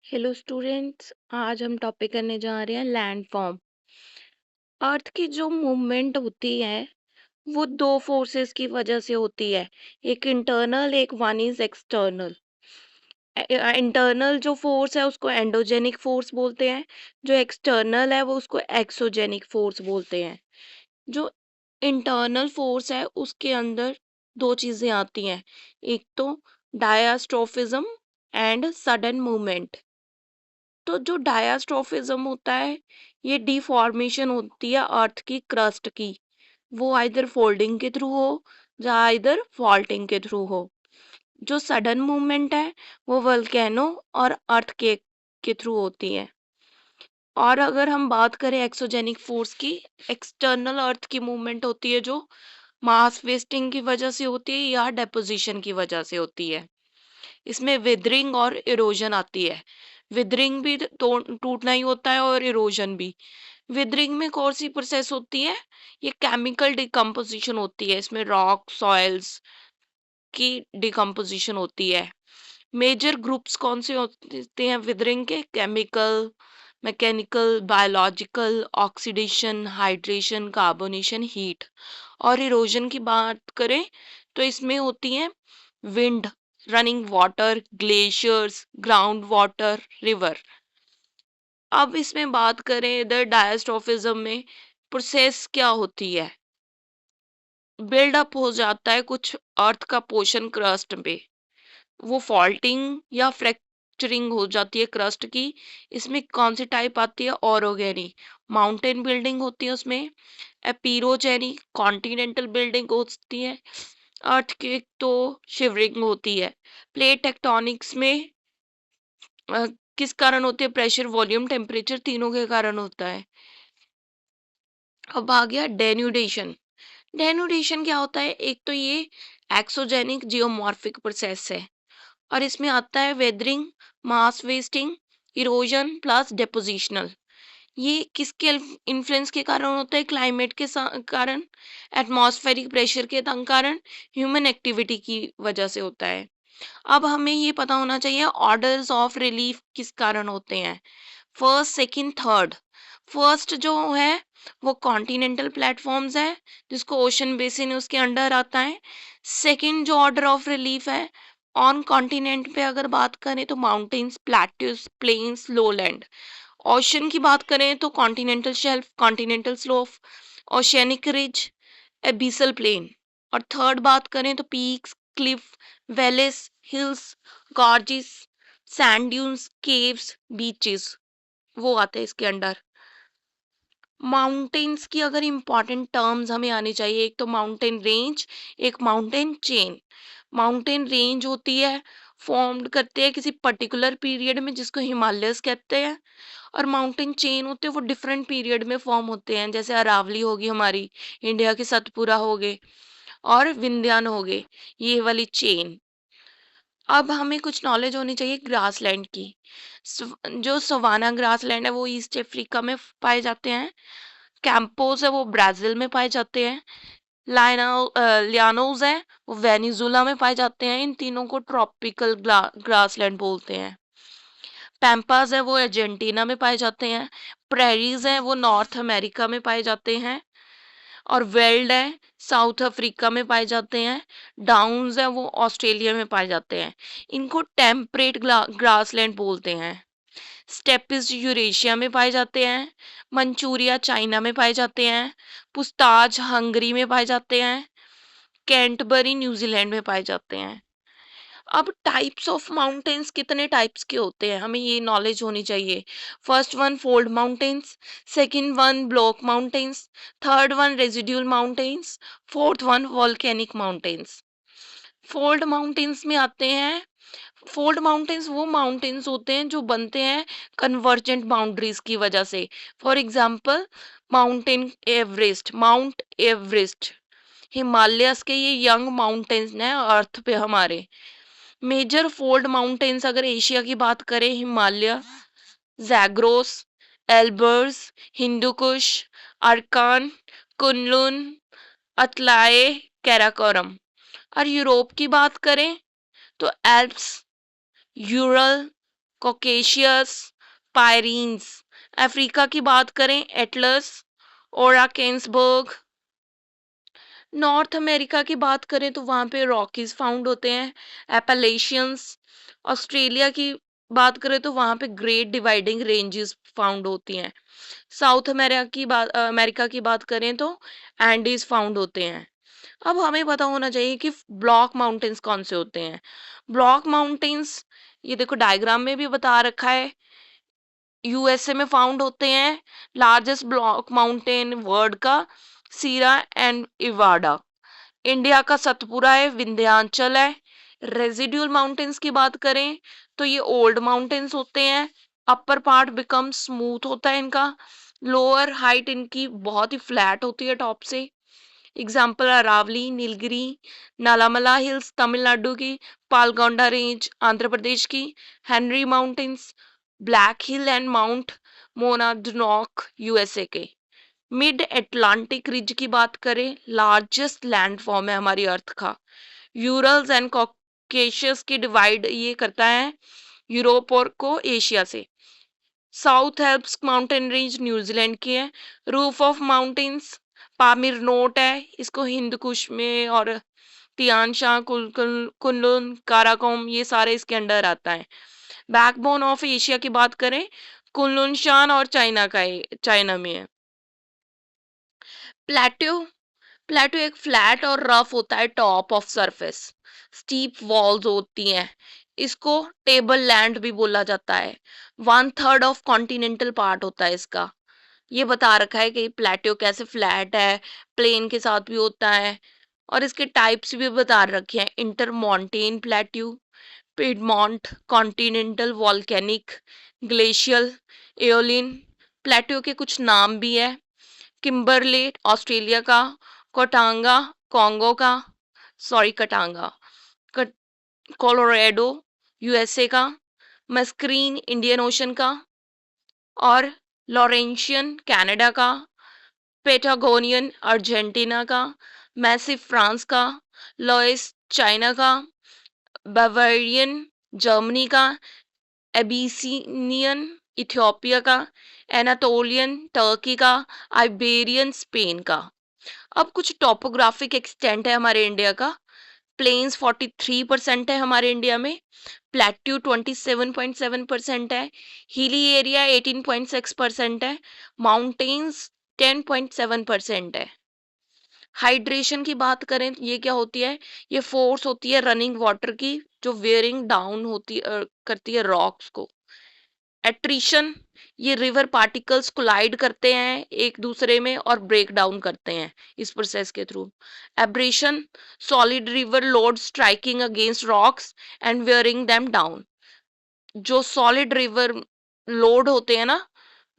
Hello students. आज हम topic करने जा रहे हैं लैंड फॉर्म। अर्थ की जो मूवमेंट होती है वो दो फोर्सेस की वजह से होती है। एक इंटरनल, एक वन इज एक्सटर्नल। इंटरनल जो फोर्स है उसको एंडोजेनिक फोर्स बोलते हैं। जो एक्सटर्नल है वो उसको एक्सोजेनिक फोर्स बोलते हैं। जो इंटरनल फोर्स है उसके अंदर दो चीजें आती हैं। एक तो डायास्ट्रोफिज्म एंड सडन मूवमेंट। तो जो डायास्ट्रोफिज्म होता है ये डिफॉर्मेशन होती है अर्थ की क्रस्ट की। वो आइदर फोल्डिंग के थ्रू हो या आइदर फॉल्टिंग के थ्रू हो। जो सडन मूवमेंट है वो वल्केनो और अर्थ के थ्रू होती है। और अगर हम बात करें एक्सोजेनिक फोर्स की, एक्सटर्नल अर्थ की मूवमेंट होती है जो मास वेस्टिंग की वजह से होती है या डेपोजिशन की वजह से होती है। इसमें विदरिंग और इरोजन आती है। विदरिंग भी टूटना ही होता है और इरोजन भी। विदरिंग में कौन सी प्रोसेस होती है? ये केमिकल डिकम्पोजिशन होती है। इसमें रॉक सॉइल्स की डिकम्पोजिशन होती है। मेजर ग्रुप्स कौन से होते हैं विदरिंग के? Chemical, mechanical, biological, oxidation, hydration, carbonation, heat. और इरोजन की बात करें तो इसमें होती हैं wind, running water, glaciers, ground water, river. अब इसमें बात करें इधर डायस्ट्रोफिज्म में प्रोसेस क्या होती है? बिल्डअप हो जाता है कुछ अर्थ का पोर्शन क्रस्ट पे। वो फॉल्टिंग या फ्रैक्चरिंग हो जाती है क्रस्ट की। इसमें कौन सी टाइप आती है? ऑरोगेनी। माउंटेन बिल्डिंग होती है उसमें। एपीरोजेनी कॉन्टिनेंटल बिल्डिंग होती है। अर्थ की तो शिवरिंग होती है। प्लेट टेक्टोनिक्स में किस कारण होती है? प्रेशर, वॉल्यूम, टेम्परेचर, तीनों के कारण होता है। अब आ गया डेन्यूडेशन। डेन्यूडेशन क्या होता है? एक तो ये एक्सोजेनिक जियोमॉर्फिक प्रोसेस है और इसमें आता है weathering, mass wasting, erosion plus डेपोजिशनल। ये किसके इन्फ्लुएंस के कारण होता है? क्लाइमेट के कारण, एटमॉस्फेरिक प्रेशर के कारण, ह्यूमन एक्टिविटी की वजह से होता है। अब हमें ये पता होना चाहिए ऑर्डर्स ऑफ रिलीफ किस कारण होते हैं। First, second, third. फर्स्ट जो है वो कॉन्टिनेंटल प्लेटफॉर्म्स है जिसको ओशन बेसिन उसके अंडर आता है। सेकंड जो ऑर्डर ऑफ रिलीफ है ऑन कॉन्टिनेंट पे अगर बात करें तो mountains, plateaus, plains, lowland. Ocean की बात करें तो continental shelf, continental slope, oceanic ridge, abyssal plain. और थर्ड बात करें तो peaks, cliff, valleys, hills, gorges, sand dunes, caves, beaches, वो आते हैं इसके अंडर। माउंटेन्स की अगर इंपॉर्टेंट टर्म्स हमें आनी चाहिए, एक तो माउंटेन रेंज, एक माउंटेन चेन। माउंटेन रेंज होती है, फॉर्म्ड करते हैं किसी पर्टिकुलर पीरियड में जिसको हिमालयस कहते हैं। और माउंटेन चेन होते हैं वो डिफरेंट पीरियड में फॉर्म होते हैं, जैसे अरावली होगी हमारी, इंडिया के सतपुरा हो गए और विंध्यान हो गए, ये वाली चेन। अब हमें कुछ नॉलेज होनी चाहिए ग्रासलैंड की। जो सवाना ग्रासलैंड है वो ईस्ट अफ्रीका में पाए जाते हैं। कैंपोस है वो ब्राजील में पाए जाते हैं। लियानोज है वो वेनिजुला में पाए जाते हैं। इन तीनों को ट्रॉपिकल ग्रासलैंड बोलते हैं। पैम्पास है वो अर्जेंटीना में पाए जाते हैं। प्रेरीज है वो नॉर्थ अमेरिका में पाए जाते हैं। और वेल्ड है साउथ अफ्रीका में पाए जाते हैं। डाउन्स है वो ऑस्ट्रेलिया में पाए जाते हैं। इनको टेम्परेट ग्रासलैंड बोलते हैं। स्टेपिस यूरेशिया में पाए जाते हैं। मंचूरिया चाइना में पाए जाते हैं। पुस्ताज हंगरी में पाए जाते हैं। कैंटबरी न्यूजीलैंड में पाए जाते हैं। अब टाइप्स ऑफ माउंटेन्स कितने टाइप्स के होते हैं हमें ये नॉलेज होनी चाहिए। First one fold mountains, second one block mountains, third one residual mountains, fourth one volcanic mountains. Fold mountains में आते हैं, फोल्ड माउंटेन्स वो माउंटेन्स होते हैं जो बनते हैं कन्वर्जेंट बाउंड्रीज की वजह से। For example mount Everest Himalayas के ये यंग माउंटेन्स हैं अर्थ पे हमारे। मेजर फोल्ड माउंटेन्स अगर एशिया की बात करें, हिमालय, जैग्रोस, एल्बर्स, हिंदुकुश, अरकान, कुनलुन, अतलाए, कैराकोरम। और यूरोप की बात करें तो एल्प्स, यूरल, कॉकेशियस, पायरीन्स। अफ्रीका की बात करें, एटलस, ओराकेंसबर्ग। नॉर्थ अमेरिका की बात करें तो वहाँ पे रॉकीज फाउंड होते हैं, एपेलेशियंस। ऑस्ट्रेलिया की बात करें तो वहाँ पे ग्रेट डिवाइडिंग रेंजेस फाउंड होती हैं। साउथ अमेरिका की बात करें तो एंडीज फाउंड होते हैं। अब हमें पता होना चाहिए कि ब्लॉक माउंटेन्स कौन से होते हैं। ब्लॉक माउंटेन्स, ये देखो डायग्राम में भी बता रखा है, यूएसए में फाउंड होते हैं। लार्जेस्ट ब्लॉक माउंटेन वर्ल्ड का सीरा एंड इवाडा। इंडिया का सतपुरा है, विंध्याचल है। रेजिड्यूल माउंटेन्स की बात करें तो ये ओल्ड माउंटेन्स होते हैं। अपर पार्ट बिकम स्मूथ होता है इनका, लोअर हाइट इनकी बहुत ही फ्लैट होती है टॉप से। एग्जाम्पल अरावली, नीलगिरी, नालामला हिल्स तमिलनाडु की, पालगोंडा रेंज आंध्र प्रदेश की, Henry mountains, Black Hill and Mount Monadnock USA के। मिड एटलांटिक रिज की बात करें, लार्जेस्ट लैंडफॉर्म है हमारी अर्थ का। यूरल्स एंड कॉकेशियस की डिवाइड ये करता है यूरोप और को एशिया से। South Alps mountain range New Zealand की है। Roof of mountains, Pamir knot है, इसको हिंद कुश में, और तियान शाह, कुनलुन, काराकोम, ये सारे इसके अंडर आता है। बैकबोन ऑफ एशिया की बात करें, कुनलुन शान और चाइना का है, चाइना में है। प्लेट्यू, प्लेटो एक फ्लैट और रफ होता है top of surface, steep walls होती हैं। इसको टेबल लैंड भी बोला जाता है। 1/3 ऑफ कॉन्टिनेंटल पार्ट होता है इसका। ये बता रखा है कि प्लेटो कैसे फ्लैट है, प्लेन के साथ भी होता है। और इसके टाइप्स भी बता रखे हैं, inter montane plateau, Piedmont, continental, volcanic, glacial, aeolian. Plateau के कुछ नाम भी है, किम्बरले ऑस्ट्रेलिया का, कोटांगा कॉन्गो का, सॉरी कटांगा, कोलोराडो यूएसए का, मस्क्रीन इंडियन ओशन का, और लॉरेंशियन कनाडा का, पेटागोनियन अर्जेंटीना का, मैसिव फ्रांस का, लॉइस चाइना का, बावेरियन जर्मनी का, एबीसिनियन इथियोपिया का, एनाटोलियन टर्की का, आइबेरियन स्पेन का। अब कुछ टॉपोग्राफिक एक्सटेंट है हमारे इंडिया का। प्लेन्स 43% है हमारे इंडिया में, प्लेट्यू 27.7% है, हिली एरिया 18.6% है, माउंटेन्स 10.7% है। हाइड्रेशन की बात करें, ये क्या होती है, ये फोर्स होती है रनिंग वाटर की, जो वेयरिंग डाउन होती करती है रॉक्स को। एट्रिशन, ये रिवर पार्टिकल्स कोलाइड करते हैं एक दूसरे में और ब्रेक डाउन करते हैं इस प्रोसेस के through. Abrasion, solid river load striking against rocks and wearing them down. जो सॉलिड रिवर लोड होते हैं ना,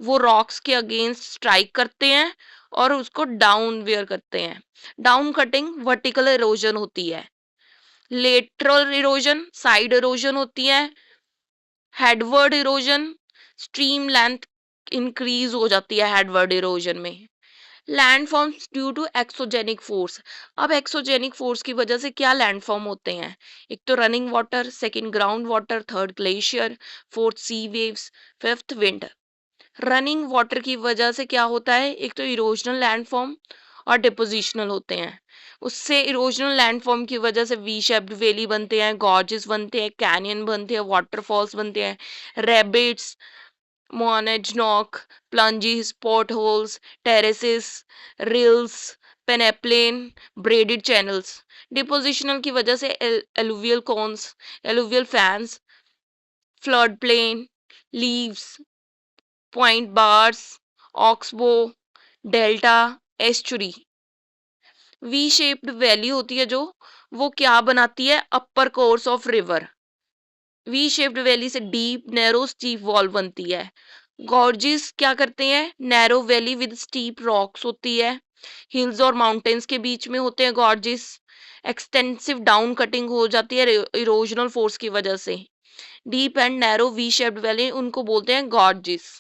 वो रॉक्स के अगेंस्ट स्ट्राइक करते हैं और उसको डाउन वेयर करते हैं। डाउन कटिंग वर्टिकल इरोजन होती है। लेटरल इरोजन साइड इरोजन होती है। Headward erosion, stream length increase हो जाती है हेडवर्ड इरोजन में। Land forms due to exogenic force. अब एक्सोजेनिक फोर्स की वजह से क्या लैंड फॉर्म होते हैं, एक तो running water, second ground water, third glacier, fourth sea waves, fifth wind. Running water की वजह से क्या होता है, एक तो इरोजनल लैंडफॉर्म और डिपोजिशनल होते हैं। उससे इरोजनल लैंडफॉर्म की वजह से वी शेप्ड वैली बनते हैं, गॉर्जेस बनते हैं, कैनियन बनते हैं, वाटरफॉल्स बनते हैं, rapids, monadnock, plunges, pot holes, terraces, rills, peneplain, braided channels. Depositional की वजह से alluvial cones, alluvial fans, flood plain, levees, point bars, oxbow, delta, estuary. V shaped valley होती है जो, वो क्या बनाती है, upper course of river. V shaped valley से डीप नैरो स्टीप वॉल बनती है। गॉर्जेस क्या करते हैं, narrow valley with steep rocks होती है, हिल्स और माउंटेन्स के बीच में होते हैं गॉर्जेस। एक्सटेंसिव डाउन कटिंग हो जाती है इरोजनल फोर्स की वजह से। Deep and narrow we shaped valley उनको बोलते हैं गॉर्जेस।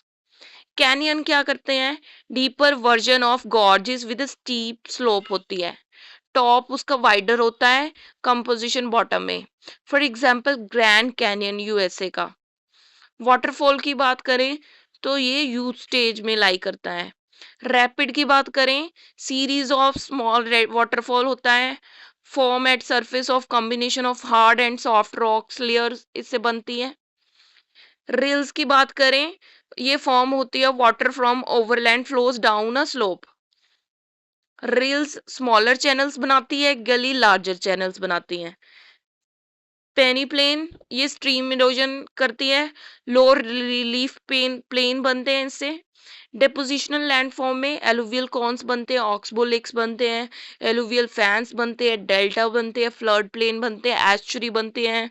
कैनियन क्या करते हैं, deeper version of gorges with steep slope होती है, टॉप उसका वाइडर होता है, कंपोजिशन बॉटम में। For example grand canyon USA का। वाटरफॉल की बात करें तो ये यूथ स्टेज में लाई करता है। रैपिड की बात करें, सीरीज ऑफ स्मॉल वाटरफॉल होता है, form at surface of combination of hard and soft rocks layers इससे बनती है। रिल्स की बात करें, ये फॉर्म होती है water from overland flows down a slope. Reels smaller channels बनाती है, गली लार्जर चैनल्स बनाती हैं। पेनी प्लेन ये स्ट्रीम इरोजन करती है, लोअर रिलीफ प्लेन बनते हैं इससे। डेपोजिशनल लैंडफॉर्म में एलुवियल कॉन्स बनते हैं, ऑक्सबो लेक्स बनते हैं, एलुवियल फैंस बनते हैं, डेल्टा बनते हैं, फ्लड प्लेन बनते हैं, एस्चुरी बनते हैं,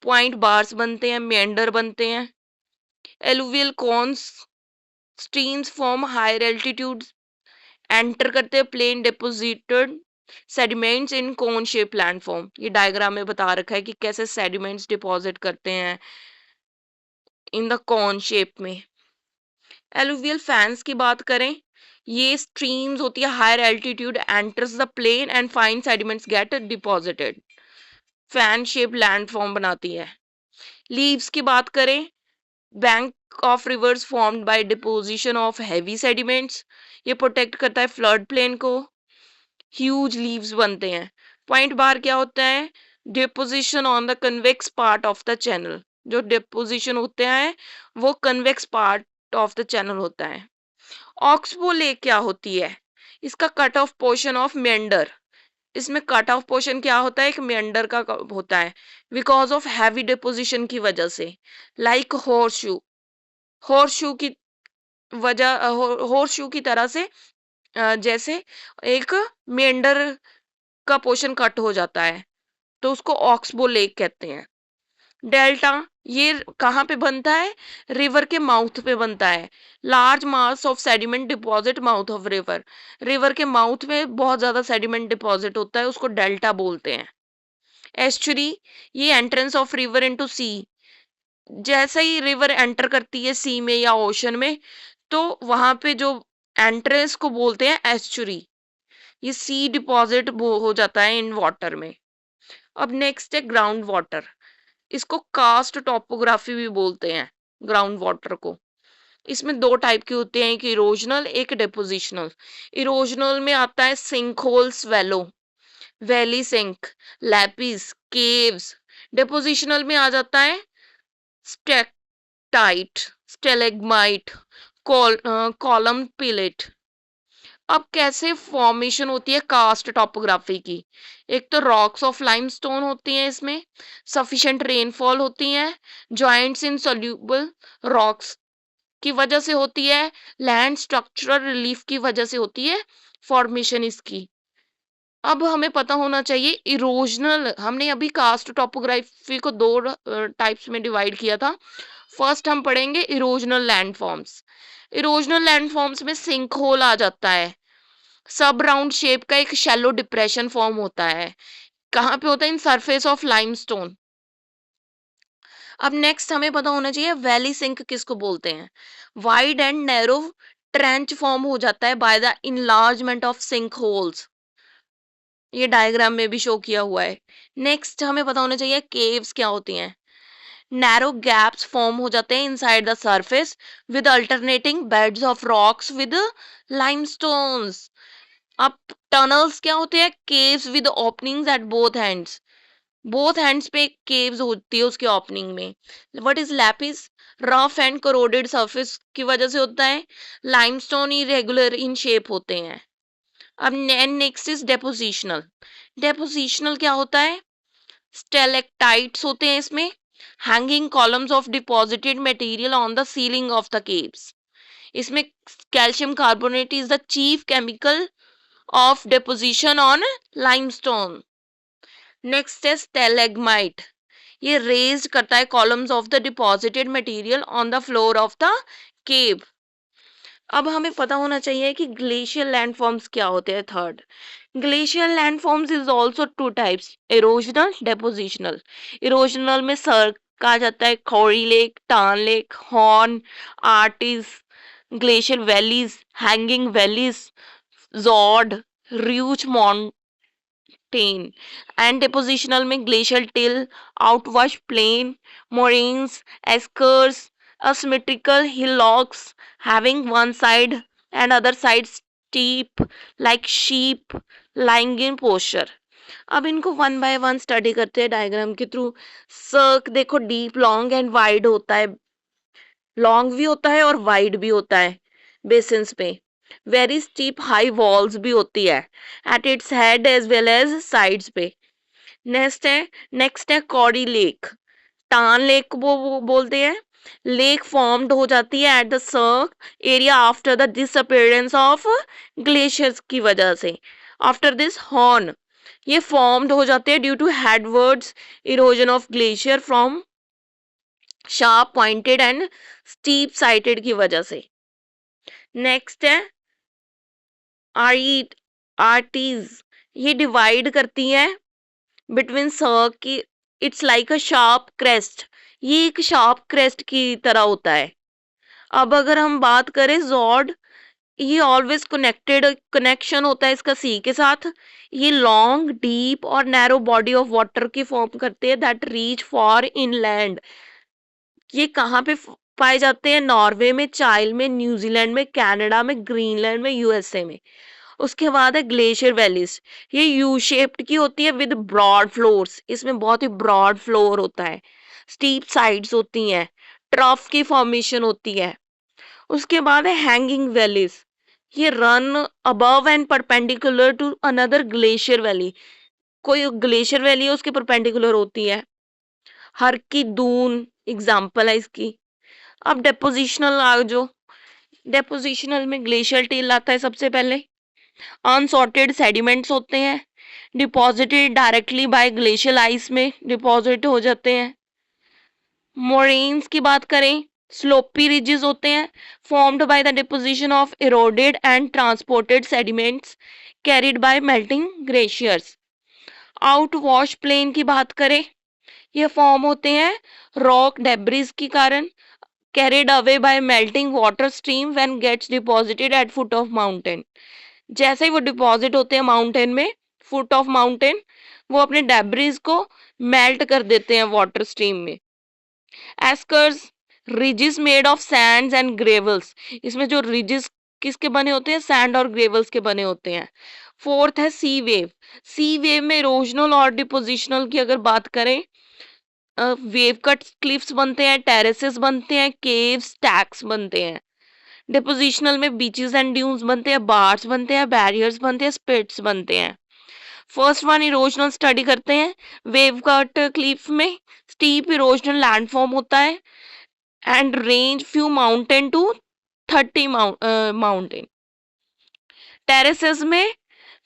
पॉइंट बार्स बनते हैं, मेंडर बनते हैं। Alluvial cons streams form higher altitude, enter करते हैं plain deposited sediments in cone shape landform. ये डायग्राम में बता रखा है कि कैसे सेडिमेंट्स डिपॉजिट करते हैं इन द कोन शेप में। एलुवियल फैंस की बात करें, ये स्ट्रीम्स होती है higher altitude, enters the plain and fine sediments get deposited, fan shape landform बनाती है। लीव्स की बात करें, bank of rivers formed by deposition of heavy sediments, ये प्रोटेक्ट करता है फ्लड प्लेन को, ह्यूज लीव्स बनते हैं। पॉइंट बार क्या होता है, deposition on the convex part of the channel, जो डिपोजिशन होते हैं वो convex part of the channel होता है। ऑक्सबो लेक क्या होती है, इसका cut off portion of Mendhar, इसमें कट ऑफ पोर्शन क्या होता है, एक मेंडर का होता है, बिकॉज ऑफ हैवी डिपोजिशन की वजह से, लाइक हॉर्स शू की वजह, हॉर्स शू की तरह से, जैसे एक मेंढर का पोर्शन कट हो जाता है तो उसको ऑक्सबो लेक कहते हैं। डेल्टा ये कहाँ पे बनता है, रिवर के माउथ पे बनता है। Large mass of sediment deposit mouth of river, river के माउथ में बहुत ज्यादा सेडिमेंट डिपॉजिट होता है, उसको डेल्टा बोलते हैं। एस्चुरी ये एंट्रेंस ऑफ रिवर इनटू सी, जैसे ही रिवर एंटर करती है सी में या ओशन में तो वहां पे जो एंट्रेंस को बोलते हैं एस्चुरी, ये सी डिपॉजिट हो जाता है इन वाटर में। अब नेक्स्ट है ग्राउंड वाटर, इसको कास्ट टॉपोग्राफी भी बोलते हैं ग्राउंड वाटर को। इसमें दो टाइप के होते हैं, एक इरोजनल एक डिपोजिशनल। इरोजनल में आता है sink hole, swallow, valley sink, lapies, caves. Depositional में आ जाता है स्टेक्टाइट, स्टेलेग्माइट, कॉलम पिलेट। अब कैसे फॉर्मेशन होती है कास्ट टॉपोग्राफी की, एक तो रॉक्स ऑफ लाइमस्टोन होती हैं, इसमें सफिशिएंट रेनफॉल होती है, जॉइंट्स इन सोल्यूबल रॉक्स की वजह से होती है, लैंड स्ट्रक्चरल रिलीफ की वजह से होती है फॉर्मेशन इसकी। अब हमें पता होना चाहिए इरोजनल, हमने अभी कास्ट टॉपोग्राफी को दो टाइप्स में डिवाइड किया था। फर्स्ट हम पढ़ेंगे इरोजनल लैंडफॉर्म्स। इरोजनल लैंडफॉर्म्स में सिंक होल आ जाता है, सब राउंड शेप का एक शैलो डिप्रेशन फॉर्म होता है, कहाँ पे होता है, इन सरफेस ऑफ लाइमस्टोन। अब नेक्स्ट हमें पता होना चाहिए वैली सिंक किसको बोलते हैं, wide and narrow trench form हो जाता है by the enlargement of sink holes, ये डायग्राम में भी शो किया हुआ है। नेक्स्ट हमें पता होना चाहिए केव्स क्या होती हैं, नैरो गैप्स फॉर्म हो जाते हैं inside the surface with alternating beds of rocks with limestones. अब टनल्स क्या होते हैं, caves with openings at both hands पे केव्स होती है उसके ओपनिंग में। What is Lapis, rough and corroded surface की वजह से होता है, लाइमस्टोन इरेगुलर इन शेप होते हैं। अब नेक्स्ट इज डेपोजिशनल। डेपोजिशनल क्या होता है, स्टेलेक्टाइट्स होते हैं इसमें, hanging columns of deposited material on the ceiling of the caves. इसमें calcium carbonate is the chief chemical of deposition on limestone. Next is stalagmite, ये raised करता है columns of the deposited material on the floor of the cave. अब हमें पता होना चाहिए कि ग्लेशियल लैंडफॉर्म्स क्या होते हैं। Third, glacial landforms is also two types, erosional, depositional. Erosional में सर कहा जाता है corrie lake, tarn lake, horn, aretes, glacial valleys, hanging valleys, fjord, roche mountain and depositional में glacial till, outwash plain, moraines, eskers, asymmetrical hillocks having one side and other side steep like sheep lying in posture. अब इनको one by one study करते हैं diagram के through. सर्क देखो deep, long and wide होता है. Long भी होता है और वाइड भी होता है बेसिन्स पे. वेरी स्टीप हाई वॉल्स भी होती है at its head as well as sides पे. नेक्स्ट है कॉडी लेक. टान लेक वो बोलते हैं. लेक फॉर्म्ड हो जाती है at the cirque area after the disappearance of glaciers की वजह से. आफ्टर दिस हॉर्न ये फॉर्म्ड हो जाते हैं due to headwards erosion of glacier from sharp pointed and steep sided की वजह से. नेक्स्ट है आर्टीज. ये डिवाइड करती हैं बिटवीन सर्क की. It's like a sharp crest. ये एक शार्प क्रेस्ट की तरह होता है. अब अगर हम बात करें जॉर्ड, ये ऑलवेज कनेक्शन होता है इसका सी के साथ. ये लॉन्ग, डीप और नैरो बॉडी ऑफ वाटर की फॉर्म करते हैं दैट रीच फॉर इनलैंड. ये कहाँ पे पाए जाते हैं? नॉर्वे में, चाइल में, न्यूजीलैंड में, कनाडा में, ग्रीनलैंड में, यूएसए में. उसके बाद है ग्लेशियर वैलीज. ये यू शेप्ड की होती है विद ब्रॉड फ्लोर्स. इसमें बहुत ही ब्रॉड फ्लोर होता है. स्टीप साइड्स होती हैं. ट्रफ की फॉर्मेशन होती है. उसके बाद है हैंगिंग वैलीज. ये run above and perpendicular to another glacier valley. कोई ग्लेशियर वैली है उसके परपेंडिकुलर होती है. हर की दून एग्जाम्पल है इसकी. अब डेपोजिशनल आ जो. डेपोजिशनल में ग्लेशियर टेल आता है सबसे पहले. अनसॉर्टेड सेडिमेंट्स होते हैं, deposited directly by glacial ice में डिपॉजिट हो जाते हैं. मोरेन्स की बात करें, स्लोपी रिजेस होते हैं, formed by the deposition of eroded and transported sediments carried by melting glaciers. Outwash plain की बात करें, ये फॉर्म होते हैं रॉक डेब्रिस के कारण, carried away by melting water stream when gets deposited at foot of mountain. जैसे ही वो डिपॉजिट होते हैं माउंटेन में, फुट ऑफ माउंटेन, वो अपने डेब्रिस को मेल्ट कर देते हैं वाटर स्ट्रीम में. Eskers, ridges made of sands and gravels. इसमें जो रिजेस किसके बने होते हैं? सैंड और ग्रेवल्स के बने होते हैं. फोर्थ है सी वेव. सी वेव में इरोजनल और डिपोजिशनल की अगर बात करें, वेव कट क्लिफ्स बनते हैं, टेरेसेस बनते हैं, केव्स, स्टैक्स बनते हैं. डिपोजिशनल में बीचेस एंड ड्यून्स बनते हैं, बार्स बनते हैं, बैरियर्स बनते हैं, स्पिट्स बनते हैं. फर्स्ट वन इरोजनल स्टडी करते हैं. वेव कट क्लिफ में स्टीप इरोजनल लैंडफॉर्म होता है and range few mountain to 30 mountain. Terraces में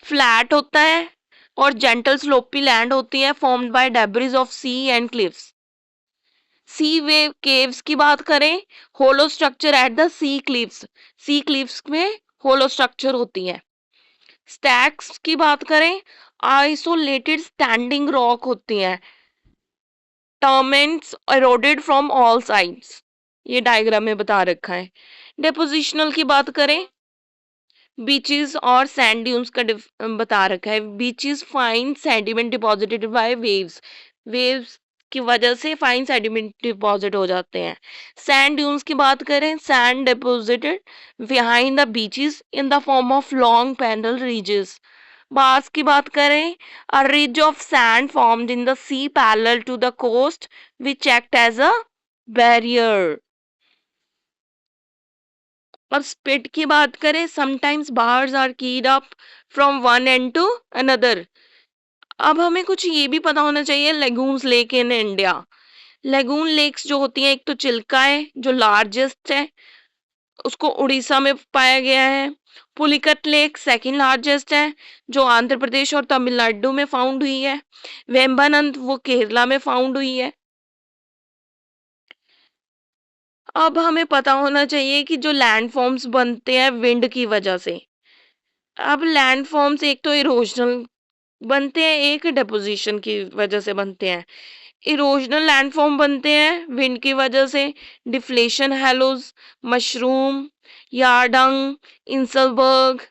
फ्लैट होता है और जेंटल स्लोपी लैंड होती है formed by debris of sea and cliffs. Sea wave caves की बात करें, hollow structure at the sea cliffs. Sea cliffs में होलो स्ट्रक्चर होती है. स्टैक्स की बात करें, आइसोलेटेड स्टैंडिंग रॉक होती हैं. टर्मेंट्स एरोडेड फ्रॉम ऑल साइड्स. ये डायग्राम में बता रखा है. डिपोजिशनल की बात करें, बीचेस और सैंड ड्यून्स का बता रखा है. Beaches fine sediment deposited bye waves. Waves की वजह से फाइन सेडिमेंट डिपॉजिट हो जाते हैं. सैंड ड्यून्स की बात करें, sand deposited behind the beaches in the form of long panel ridges. Bars की बात करें, a ridge of sand formed in the sea parallel to the coast which act as a barrier. अब spit की बात करें, sometimes bars are keyed up from one end to another. अब हमें कुछ ये भी पता होना चाहिए lagoons lake in India. Lagoon lakes जो होती हैं, एक तो चिल्का है जो लार्जेस्ट है, उसको उड़ीसा में पाया गया है. पुलिकट लेक सेकंड लार्जेस्ट है जो आंध्र प्रदेश और तमिलनाडु में फाउंड हुई है. वेम्बानंद वो केरला में फाउंड हुई है. अब हमें पता होना चाहिए कि जो लैंडफॉर्म्स बनते हैं विंड की वजह से. अब लैंडफॉर्म्स एक तो इरोजनल बनते हैं, एक डिपोजिशन की वजह से बनते हैं. इरोजनल लैंडफॉर्म बनते हैं विंड की वजह से. Deflation hollows, mushroom, yardang, inselberg,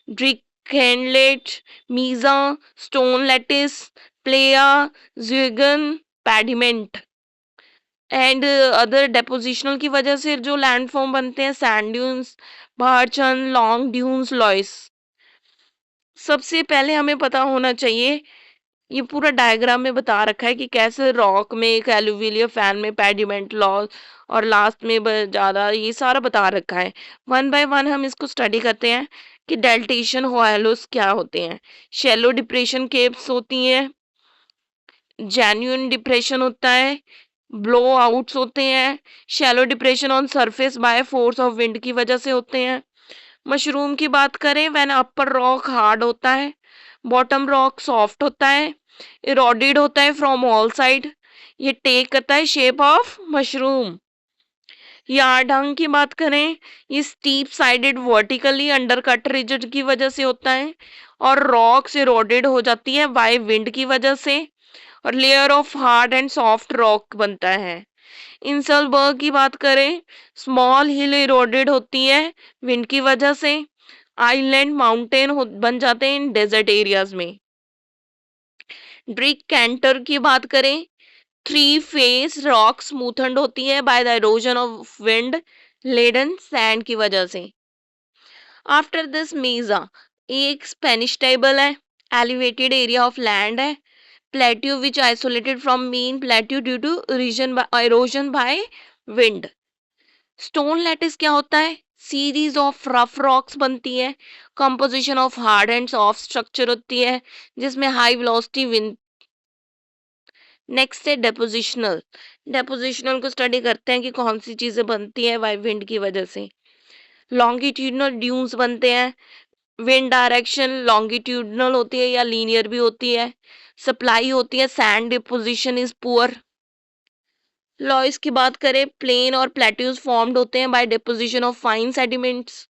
dreikanter, mesa, stone lattice, playa, zeugen, pediment and other depositional की वजह से जो लैंडफॉर्म बनते हैं, sand dunes, barchan, long dunes, loess. सबसे पहले हमें पता होना चाहिए, ये पूरा डायग्राम में बता रखा है कि कैसे रॉक में, एक एलुवियल फैन में पेडिमेंट लॉस, और लास्ट में ज़्यादा, ये सारा बता रखा है। वन बाय वन हम इसको स्टडी करते हैं कि डेल्टेशन होएलोस क्या होते हैं। शैलो डिप्रेशन केव्स होती हैं, जेन्युइन डिप्रेशन होता है, ब्लो आउट्स होते हैं, shallow depression on surface by force of wind की वजह से होते हैं। मशरूम की बात करें, व्हेन अपर रॉक हार्ड होता है, बॉटम रॉक सॉफ्ट होता है, इरोडेड होता है फ्रॉम ऑल साइड, ये टेक करता है शेप ऑफ मशरूम। यार्डंग की बात करें, ये steep sided vertically under cut rigid की वजह से होता है, और रॉक्स इरोडेड हो जाती है बाय विंड की वजह से, और layer of hard and soft rock बनता है। इंसलबर्ग की बात करें, स्मॉल हिल इरोडेड होती है विंड की वजह से, आइलैंड माउंटेन बन जाते हैं इन डेजर्ट एरियाज में। ड्रिक कैंटर की बात करें, थ्री फेस रॉक स्मूथन्ड होती है by the erosion of wind, laden sand की वजह से। आफ्टर दिस मेजा एक स्पेनिश टेबल है, एलिवेटेड एरिया ऑफ लैंड है, plateau which isolated from main plateau due to region erosion by wind. Stone lattice क्या होता है, सीरीज ऑफ रफ रॉक्स बनती है, composition of hard and soft structure होती है जिसमें हाई वेलोसिटी विंड। नेक्स्ट है डेपोजिशनल। डेपोजिशनल को स्टडी करते हैं कि कौन सी चीजें बनती है बाय विंड की वजह से। लॉन्गिट्यूडनल ड्यून्स बनते हैं, विंड डायरेक्शन लॉन्गिट्यूडनल होती है या लीनियर भी होती है। सप्लाई होती है, sand deposition is poor. Loess की बात करें, प्लेन और प्लेट्यूज फॉर्म्ड होते हैं by deposition of fine sediments.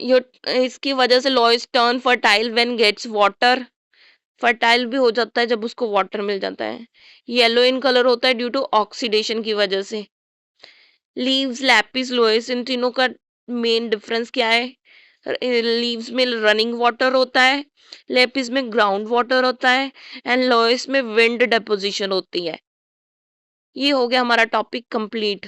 ये इसकी वजह से loess turn fertile when gets water, fertile भी हो जाता है जब उसको वाटर मिल जाता है। येलो इन कलर होता है ड्यू टू ऑक्सीडेशन की वजह से। लीव्स, लैपिस, लोएस, इन तीनों का मेन डिफरेंस क्या है। लीव्स में रनिंग वाटर होता है, लेपिस में ग्राउंड वाटर होता है, एंड लोएस में विंड डेपोजिशन होती है। ये हो गया हमारा टॉपिक कंप्लीट।